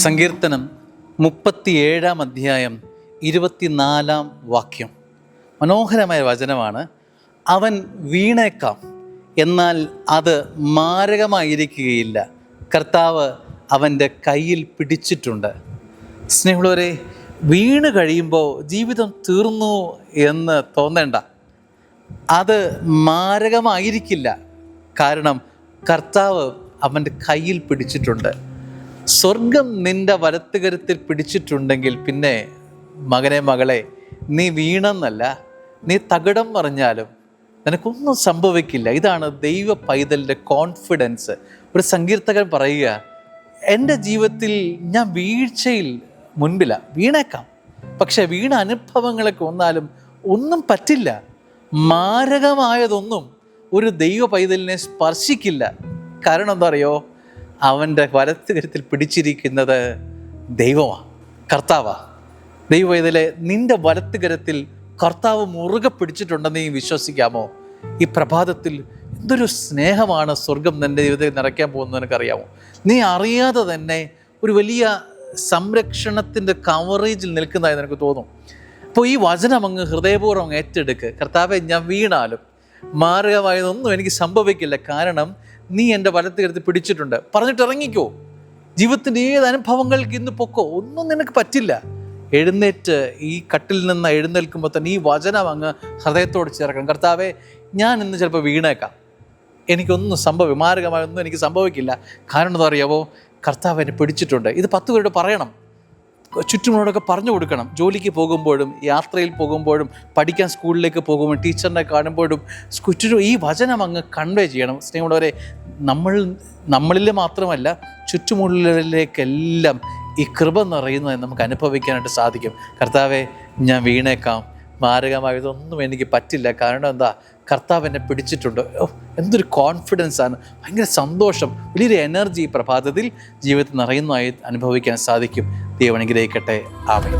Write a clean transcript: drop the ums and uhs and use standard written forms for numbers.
സങ്കീർത്തനം 37 അധ്യായം 24 വാക്യം മനോഹരമായ വചനമാണ്. അവൻ വീണേക്കാം, എന്നാൽ അത് മാരകമായിരിക്കുകയില്ല. കർത്താവ് അവൻ്റെ കയ്യിൽ പിടിച്ചിട്ടുണ്ട്. സ്നേഹമുള്ളവരെ, വീണ് കഴിയുമ്പോൾ ജീവിതം തീർന്നു എന്ന് തോന്നേണ്ട. അത് മാരകമായിരിക്കില്ല. കാരണം കർത്താവ് അവൻ്റെ കയ്യിൽ പിടിച്ചിട്ടുണ്ട്. സ്വർഗം നിൻ്റെ വലത്തുകരത്തിൽ പിടിച്ചിട്ടുണ്ടെങ്കിൽ പിന്നെ മകനെ മകളെ, നീ വീണെന്നല്ല, നീ തകിടം മറിഞ്ഞാലും നിനക്കൊന്നും സംഭവിക്കില്ല. ഇതാണ് ദൈവ പൈതലിൻ്റെ കോൺഫിഡൻസ്. ഒരു സങ്കീർത്തകൻ പറയുക, എൻ്റെ ജീവിതത്തിൽ ഞാൻ വീഴ്ചയിൽ മുൻപില്ല, വീണേക്കാം, പക്ഷെ വീണ അനുഭവങ്ങളൊക്കെ വന്നാലും ഒന്നും പറ്റില്ല. മാരകമായതൊന്നും ഒരു ദൈവ പൈതലിനെ സ്പർശിക്കില്ല. കാരണം എന്താ അറിയോ? അവൻ്റെ വലത്തുകരത്തിൽ പിടിച്ചിരിക്കുന്നത് ദൈവമാണ്, കർത്താവാണ്. ദൈവ പൈതലെ, നിൻ്റെ വലത്തുകരത്തിൽ കർത്താവ് മുറുകെ പിടിച്ചിട്ടുണ്ടെന്ന് നീ വിശ്വസിക്കാമോ? ഈ പ്രഭാതത്തിൽ എന്തൊരു സ്നേഹമാണ് സ്വർഗം നിൻ്റെ ജീവിതത്തിൽ നിറയ്ക്കാൻ പോകുന്നത് നിനക്കറിയാമോ? നീ അറിയാതെ തന്നെ ഒരു വലിയ സംരക്ഷണത്തിൻ്റെ കവറേജിൽ നിൽക്കുന്നതായി നിനക്ക് തോന്നും. അപ്പോൾ ഈ വചനം അങ്ങ് ഹൃദയപൂർവ്വം ഏറ്റെടുക്ക്. കർത്താവെ, ഞാൻ വീണാലും മാരകമായതൊന്നും എനിക്ക് സംഭവിക്കില്ല, കാരണം നീ എൻ്റെ വലത്തുകരത്തിൽ പിടിച്ചിട്ടുണ്ട്. പറഞ്ഞിട്ട് ഇറങ്ങിക്കോ. ജീവിതത്തിൻ്റെ ഏത് അനുഭവങ്ങൾക്ക് ഇന്ന് പൊക്കോ, ഒന്നും നിനക്ക് പറ്റില്ല. എഴുന്നേറ്റ് ഈ കട്ടിൽ നിന്ന് എഴുന്നേൽക്കുമ്പോൾ തന്നെ ഈ വചനം അങ്ങ് ഹൃദയത്തോട് ചേർക്കണം. കർത്താവെ, ഞാൻ ഇന്ന് ചിലപ്പോൾ വീണേക്കാം, എനിക്കൊന്നും മാരകമായൊന്നും എനിക്ക് സംഭവിക്കില്ല. കാരണം എന്താ അറിയാമോ? കർത്താവ് എന്നെ പിടിച്ചിട്ടുണ്ട്. ഇത് 10 പേരോട് പറയണം, ചുറ്റുമുള്ളവരൊക്കെ പറഞ്ഞു കൊടുക്കണം. ജോലിക്ക് പോകുമ്പോഴും, യാത്രയിൽ പോകുമ്പോഴും, പഠിക്കാൻ സ്കൂളിലേക്ക് പോകുമ്പോഴും, ടീച്ചറിനെ കാണുമ്പോഴും ചുറ്റും ഈ വചനം അങ്ങ് കൺവേ ചെയ്യണം. സ്നേഹമുള്ളവരെ, നമ്മളിൽ മാത്രമല്ല ചുറ്റുമുള്ളവരിലേക്കെല്ലാം ഈ കൃപ നിറയുന്നത് നമുക്ക് അനുഭവിക്കാനായിട്ട് സാധിക്കും. കർത്താവെ, ഞാൻ വീണേക്കാം, മാരകമായതൊന്നും എനിക്ക് പറ്റില്ല, കാരണം എന്താ? കർത്താവ് എന്നെ പിടിച്ചിട്ടുണ്ട്. എന്തൊരു കോൺഫിഡൻസ് ആണ്, ഭയങ്കര സന്തോഷം, വലിയൊരു എനർജി ഈ പ്രഭാതത്തിൽ ജീവിതത്തിൽ നിറയുന്നതായി അനുഭവിക്കാൻ സാധിക്കും. ദൈവം അനുഗ്രഹിക്കട്ടെ. ആമേൻ.